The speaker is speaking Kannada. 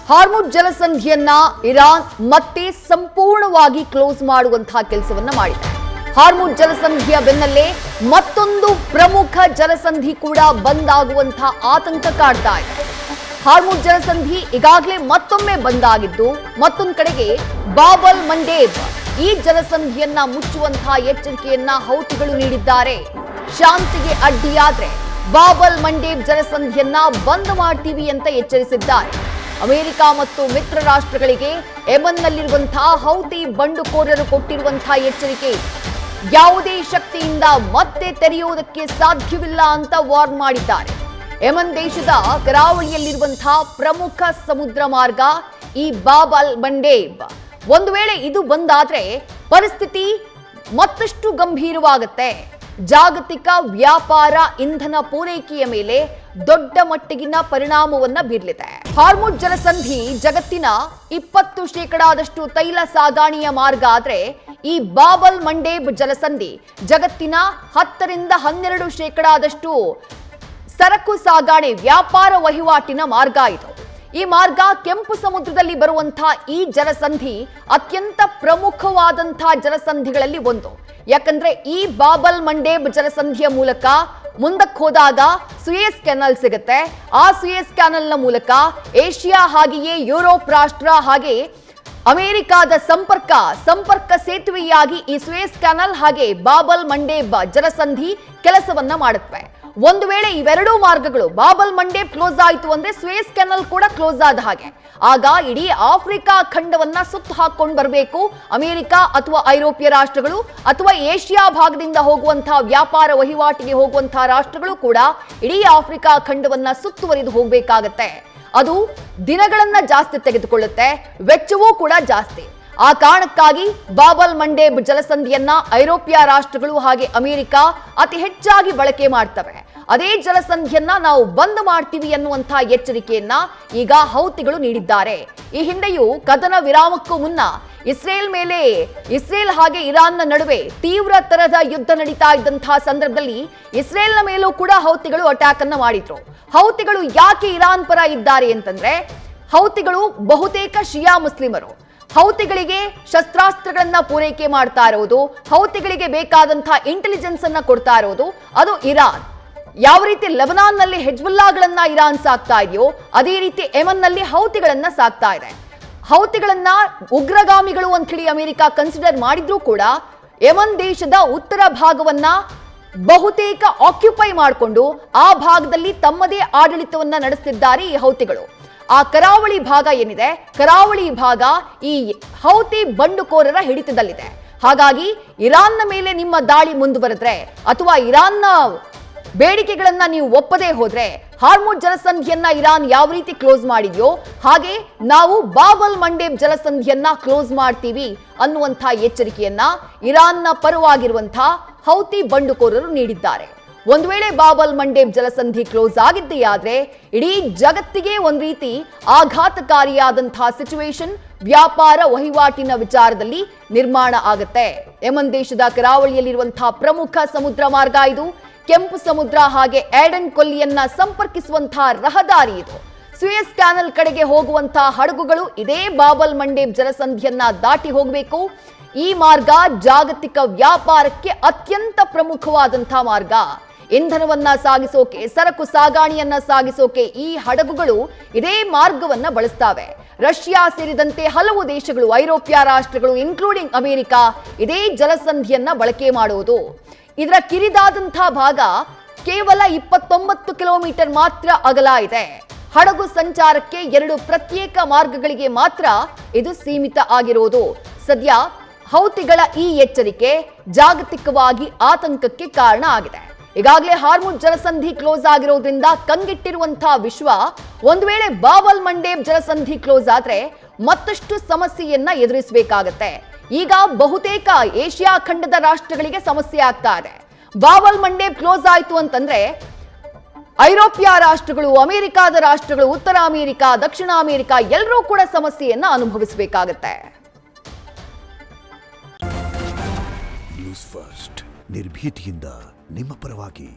ಹಾರ್ಮುಜ್ ಜಲಸಂಧಿಯನ್ನ ಇರಾನ್ ಮತ್ತೆ ಸಂಪೂರ್ಣವಾಗಿ ಕ್ಲೋಸ್ ಮಾಡುವಂತಹ ಕೆಲಸವನ್ನ ಮಾಡಿದೆ. ಹಾರ್ಮುಜ್ ಜಲಸಂಧಿಯ ಬೆನ್ನಲ್ಲೇ ಮತ್ತೊಂದು ಪ್ರಮುಖ ಜಲಸಂಧಿ ಕೂಡ ಬಂದ್ ಆಗುವಂತಹ ಆತಂಕ ಕಾಡ್ತಾ ಇದೆ. ಹಾರ್ಮುಜ್ ಜಲಸಂಧಿ ಈಗಾಗಲೇ ಮತ್ತೊಮ್ಮೆ ಬಂದ್ ಆಗಿದ್ದು, ಮತ್ತೊಂದು ಕಡೆಗೆ ಬಾಬ್-ಅಲ್ ಮಂಡೇಬ್ ಈ ಜಲಸಂಧಿಯನ್ನ ಮುಚ್ಚುವಂತಹ ಎಚ್ಚರಿಕೆಯನ್ನ ಹೌತಿಗಳು ನೀಡಿದ್ದಾರೆ. ಶಾಂತಿಗೆ ಅಡ್ಡಿಯಾದ್ರೆ ಬಾಬ್-ಅಲ್ ಮಂಡೇಬ್ ಜಲಸಂಧಿಯನ್ನ ಬಂದ್ ಮಾಡ್ತೀವಿ ಅಂತ ಎಚ್ಚರಿಸಿದ್ದಾರೆ. ಅಮೆರಿಕ ಮತ್ತು ಮಿತ್ರ ರಾಷ್ಟ್ರಗಳಿಗೆ ಯೆಮನ್ನಲ್ಲಿರುವಂತಹ ಹೌತಿ ಬಂಡುಕೋರರು ಕೊಟ್ಟಿರುವಂತಹ ಎಚ್ಚರಿಕೆ, ಯಾವುದೇ ಶಕ್ತಿಯಿಂದ ಮತ್ತೆ ತೆರೆಯುವುದಕ್ಕೆ ಸಾಧ್ಯವಿಲ್ಲ ಅಂತ ವಾರ್ನ್ ಮಾಡಿದ್ದಾರೆ. ಯೆಮನ್ ದೇಶದ ಕರಾವಳಿಯಲ್ಲಿರುವಂತಹ ಪ್ರಮುಖ ಸಮುದ್ರ ಮಾರ್ಗ ಈ ಬಾಬ್-ಅಲ್ ಮಂಡೇಬ್. ಒಂದು ವೇಳೆ ಇದು ಬಂದಾದ್ರೆ ಪರಿಸ್ಥಿತಿ ಮತ್ತಷ್ಟು ಗಂಭೀರವಾಗುತ್ತೆ. ಜಾಗತಿಕ ವ್ಯಾಪಾರ, ಇಂಧನ ಪೂರೈಕೆಯ ಮೇಲೆ ದೊಡ್ಡ ಮಟ್ಟಿಗಿನ ಪರಿಣಾಮವನ್ನ ಬೀರಲಿದೆ. ಹಾರ್ಮುಜ್ ಜಲಸಂಧಿ ಜಗತ್ತಿನ 20% ತೈಲ ಸಾಗಾಣೆಯ ಮಾರ್ಗ ಆದ್ರೆ, ಈ ಬಾಬ್-ಅಲ್ ಮಂಡೇಬ್ ಜಲಸಂಧಿ ಜಗತ್ತಿನ 10-12% ಸರಕು ಸಾಗಾಣೆ, ವ್ಯಾಪಾರ ವಹಿವಾಟಿನ ಮಾರ್ಗ ಇದು. ಈ ಮಾರ್ಗ ಕೆಂಪು ಸಮುದ್ರದಲ್ಲಿ ಬರುವಂತಹ ಈ ಜಲಸಂಧಿ ಅತ್ಯಂತ ಪ್ರಮುಖವಾದಂತಹ ಜಲಸಂಧಿಗಳಲ್ಲಿ ಒಂದು. ಯಾಕಂದ್ರೆ ಈ ಬಾಬ್-ಅಲ್ ಮಂಡೇಬ್ ಜಲಸಂಧಿಯ ಮೂಲಕ ಮುಂದಕ್ಕೆ ಹೋದಾಗ ಸುಯೆಸ್ ಕೆನಾಲ್ ಸಿಗುತ್ತೆ. ಆ ಸುಯೆಸ್ ಕೆನಾಲ್ನ ಮೂಲಕ ಏಷ್ಯಾ ಹಾಗೆಯೇ ಯುರೋಪ್ ರಾಷ್ಟ್ರ ಹಾಗೆ ಅಮೆರಿಕಾದ ಸಂಪರ್ಕ ಸೇತುವೆಯಾಗಿ ಈ ಸುಯೆಸ್ ಕೆನಾಲ್ ಹಾಗೆ ಬಾಬ್-ಅಲ್ ಮಂಡೇಬ್ ಜಲಸಂಧಿ ಕೆಲಸವನ್ನ ಮಾಡುತ್ತವೆ. ಒಂದು ವೇಳೆ ಇವೆರಡೂ ಮಾರ್ಗಗಳು, ಬಾಬ್-ಅಲ್ ಮಂಡೇಬ್ ಕ್ಲೋಸ್ ಆಯಿತು ಅಂದ್ರೆ ಸುಯೆಸ್ ಕೆನಾಲ್ ಕೂಡ ಕ್ಲೋಸ್ ಆದ ಹಾಗೆ. ಆಗ ಇಡೀ ಆಫ್ರಿಕಾ ಖಂಡವನ್ನ ಸುತ್ತು ಹಾಕೊಂಡು ಬರಬೇಕು ಅಮೆರಿಕ ಅಥವಾ ಐರೋಪ್ಯ ರಾಷ್ಟ್ರಗಳು, ಅಥವಾ ಏಷ್ಯಾ ಭಾಗದಿಂದ ಹೋಗುವಂತಹ ವ್ಯಾಪಾರ ವಹಿವಾಟಿಗೆ ಹೋಗುವಂತಹ ರಾಷ್ಟ್ರಗಳು ಕೂಡ ಇಡೀ ಆಫ್ರಿಕಾ ಖಂಡವನ್ನ ಸುತ್ತುವರಿದು ಹೋಗಬೇಕಾಗತ್ತೆ. ಅದು ದಿನಗಳನ್ನ ಜಾಸ್ತಿ ತೆಗೆದುಕೊಳ್ಳುತ್ತೆ, ವೆಚ್ಚವೂ ಕೂಡ ಜಾಸ್ತಿ. ಆ ಕಾರಣಕ್ಕಾಗಿ ಬಾಬ್-ಅಲ್ ಮಂಡೇಬ್ ಜಲಸಂಧಿಯನ್ನ ಐರೋಪ್ಯ ರಾಷ್ಟ್ರಗಳು ಹಾಗೆ ಅಮೆರಿಕ ಅತಿ ಹೆಚ್ಚಾಗಿ ಬಳಕೆ ಮಾಡ್ತವೆ. ಅದೇ ಜಲಸಂಧಿಯನ್ನ ನಾವು ಬಂದ್ ಮಾಡ್ತೀವಿ ಅನ್ನುವಂತಹ ಎಚ್ಚರಿಕೆಯನ್ನ ಈಗ ಹೌತಿಗಳು ನೀಡಿದ್ದಾರೆ. ಈ ಹಿಂದೆಯೂ ಕದನ ವಿರಾಮಕ್ಕೂ ಮುನ್ನ ಇಸ್ರೇಲ್ ಹಾಗೆ ಇರಾನ್ನ ನಡುವೆ ತೀವ್ರ ತರದ ಯುದ್ಧ ನಡೀತಾ ಇದ್ದಂತಹ ಸಂದರ್ಭದಲ್ಲಿ ಇಸ್ರೇಲ್ನ ಮೇಲೂ ಕೂಡ ಹೌತಿಗಳು ಅಟ್ಯಾಕ್ ಅನ್ನ ಮಾಡಿದ್ರು. ಹೌತಿಗಳು ಯಾಕೆ ಇರಾನ್ ಪರ ಇದ್ದಾರೆ ಅಂತಂದ್ರೆ, ಹೌತಿಗಳು ಬಹುತೇಕ ಶಿಯಾ ಮುಸ್ಲಿಮರು. ಹೌತಿಗಳಿಗೆ ಶಸ್ತ್ರಾಸ್ತ್ರಗಳನ್ನ ಪೂರೈಕೆ ಮಾಡ್ತಾ ಇರೋದು, ಹೌತಿಗಳಿಗೆ ಬೇಕಾದಂತಹ ಇಂಟೆಲಿಜೆನ್ಸ್ ಅನ್ನ ಕೊಡ್ತಾ ಇರೋದು ಅದು ಇರಾನ್. ಯಾವ ರೀತಿ ಲೆಬನಾನ್ ನಲ್ಲಿ ಹೆಜ್ಬುಲ್ಲಾಗಳನ್ನ ಇರಾನ್ ಸಾಕ್ತಾ ಇದೆಯೋ, ಅದೇ ರೀತಿ ಯೆಮನ್ ನಲ್ಲಿ ಹೌತಿಗಳನ್ನ ಸಾಕ್ತಾ ಇದೆ. ಹೌತಿಗಳನ್ನ ಉಗ್ರಗಾಮಿಗಳು ಅಂತ ಹೇಳಿ ಅಮೆರಿಕ ಕನ್ಸಿಡರ್ ಮಾಡಿದ್ರೂ ಕೂಡ ಯೆಮನ್ ದೇಶದ ಉತ್ತರ ಭಾಗವನ್ನ ಬಹುತೇಕ ಆಕ್ಯುಪೈ ಮಾಡಿಕೊಂಡು ಆ ಭಾಗದಲ್ಲಿ ತಮ್ಮದೇ ಆಡಳಿತವನ್ನ ನಡೆಸುತ್ತಿದ್ದಾರೆ ಈ ಹೌತಿಗಳು. ಆ ಕರಾವಳಿ ಭಾಗ ಏನಿದೆ, ಕರಾವಳಿ ಭಾಗ ಈ ಹೌತಿ ಬಂಡುಕೋರರ ಹಿಡಿತದಲ್ಲಿದೆ. ಹಾಗಾಗಿ ಇರಾನ್ನ ಮೇಲೆ ನಿಮ್ಮ ದಾಳಿ ಮುಂದುವರೆದ್ರೆ ಅಥವಾ ಇರಾನ್ನ ಬೇಡಿಕೆಗಳನ್ನ ನೀವು ಒಪ್ಪದೇ ಹೋದ್ರೆ, ಹಾರ್ಮುಜ್ ಜಲಸಂಧಿಯನ್ನ ಇರಾನ್ ಯಾವ ರೀತಿ ಕ್ಲೋಸ್ ಮಾಡಿದ್ಯೋ ಹಾಗೆ ನಾವು ಬಾಬ್-ಅಲ್ ಮಂಡೇಬ್ ಜಲಸಂಧಿಯನ್ನ ಕ್ಲೋಸ್ ಮಾಡ್ತೀವಿ ಅನ್ನುವಂತಹ ಎಚ್ಚರಿಕೆಯನ್ನ ಇರಾನ್ನ ಪರವಾಗಿರುವಂತಹ ಹೌತಿ ಬಂಡುಕೋರರು ನೀಡಿದ್ದಾರೆ. ಒಂದು ವೇಳೆ ಬಾಬ್-ಅಲ್ ಮಂಡೇಬ್ ಜಲಸಂಧಿ ಕ್ಲೋಸ್ ಆಗಿದ್ದೇ ಆದ್ರೆ ಇಡೀ ಜಗತ್ತಿಗೆ ಒಂದ್ ರೀತಿ ಆಘಾತಕಾರಿಯಾದಂತಹ ಸಿಚುವೇಶನ್ ವ್ಯಾಪಾರ ವಹಿವಾಟಿನ ವಿಚಾರದಲ್ಲಿ ನಿರ್ಮಾಣ ಆಗುತ್ತೆ. ಯೆಮನ್ ದೇಶದ ಕರಾವಳಿಯಲ್ಲಿರುವಂತಹ ಪ್ರಮುಖ ಸಮುದ್ರ ಮಾರ್ಗ ಇದು. ಕೆಂಪು ಸಮುದ್ರ ಹಾಗೆ ಏಡನ್ ಕೊಲ್ಲಿಯನ್ನ ಸಂಪರ್ಕಿಸುವಂತಹ ರಹದಾರಿ ಇದು. ಸುಯೆಸ್ ಕ್ಯಾನಲ್ ಕಡೆಗೆ ಹೋಗುವಂತಹ ಹಡಗುಗಳು ಇದೇ ಬಾಬ್-ಅಲ್ ಮಂಡೇಬ್ ಜಲಸಂಧಿಯನ್ನ ದಾಟಿ ಹೋಗಬೇಕು. ಈ ಮಾರ್ಗ ಜಾಗತಿಕ ವ್ಯಾಪಾರಕ್ಕೆ ಅತ್ಯಂತ ಪ್ರಮುಖವಾದಂತಹ ಮಾರ್ಗ. ಇಂಧನವನ್ನ ಸಾಗಿಸೋಕೆ, ಸರಕು ಸಾಗಾಣಿಯನ್ನ ಸಾಗಿಸೋಕೆ ಈ ಹಡಗುಗಳು ಇದೇ ಮಾರ್ಗವನ್ನ ಬಳಸ್ತಾವೆ. ರಷ್ಯಾ ಸೇರಿದಂತೆ ಹಲವು ದೇಶಗಳು, ಐರೋಪ್ಯ ರಾಷ್ಟ್ರಗಳು ಇನ್ಕ್ಲೂಡಿಂಗ್ ಅಮೆರಿಕ ಇದೇ ಜಲಸಂಧಿಯನ್ನ ಬಳಕೆ ಮಾಡುವುದು. ಇದರ ಕಿರಿದಾದಂತಹ ಭಾಗ ಕೇವಲ 29 ಕಿಲೋಮೀಟರ್ ಮಾತ್ರ ಅಗಲ ಇದೆ. ಹಡಗು ಸಂಚಾರಕ್ಕೆ 2 ಪ್ರತ್ಯೇಕ ಮಾರ್ಗಗಳಿಗೆ ಮಾತ್ರ ಇದು ಸೀಮಿತ ಆಗಿರುವುದು. ಸದ್ಯ ಹೌತಿಗಳ ಈ ಎಚ್ಚರಿಕೆ ಜಾಗತಿಕವಾಗಿ ಆತಂಕಕ್ಕೆ ಕಾರಣ ಆಗಿದೆ. ಈಗಾಗಲೇ ಹಾರ್ಮುಜ್ ಜಲಸಂಧಿ ಕ್ಲೋಸ್ ಆಗಿರೋದ್ರಿಂದ ಕಂಗೆಟ್ಟಿರುವಂತಹ ವಿಶ್ವ, ಒಂದು ವೇಳೆ ಬಾಬ್-ಅಲ್ ಮಂಡೇಬ್ ಜಲಸಂಧಿ ಕ್ಲೋಸ್ ಆದ್ರೆ ಮತ್ತಷ್ಟು ಸಮಸ್ಯೆಯನ್ನ ಎದುರಿಸಬೇಕಾಗತ್ತೆ. ಈಗ ಬಹುತೇಕ ಏಷ್ಯಾ ಖಂಡದ ರಾಷ್ಟ್ರಗಳಿಗೆ ಸಮಸ್ಯೆ ಆಗ್ತಾ ಇದೆ. ಬಾಬ್-ಅಲ್ ಮಂಡೇಬ್ ಕ್ಲೋಸ್ ಆಯ್ತು ಅಂತಂದ್ರೆ ಐರೋಪ್ಯ ರಾಷ್ಟ್ರಗಳು, ಅಮೆರಿಕಾದ ರಾಷ್ಟ್ರಗಳು, ಉತ್ತರ ಅಮೆರಿಕ, ದಕ್ಷಿಣ ಅಮೆರಿಕ ಎಲ್ಲರೂ ಕೂಡ ಸಮಸ್ಯೆಯನ್ನ ಅನುಭವಿಸಬೇಕಾಗತ್ತೆ. ನ್ಯೂಸ್ ಫಸ್ಟ್, ನಿರ್ಭೀತಿಯಿಂದ ನಿಮ್ಮ ಪರವಾಗಿ.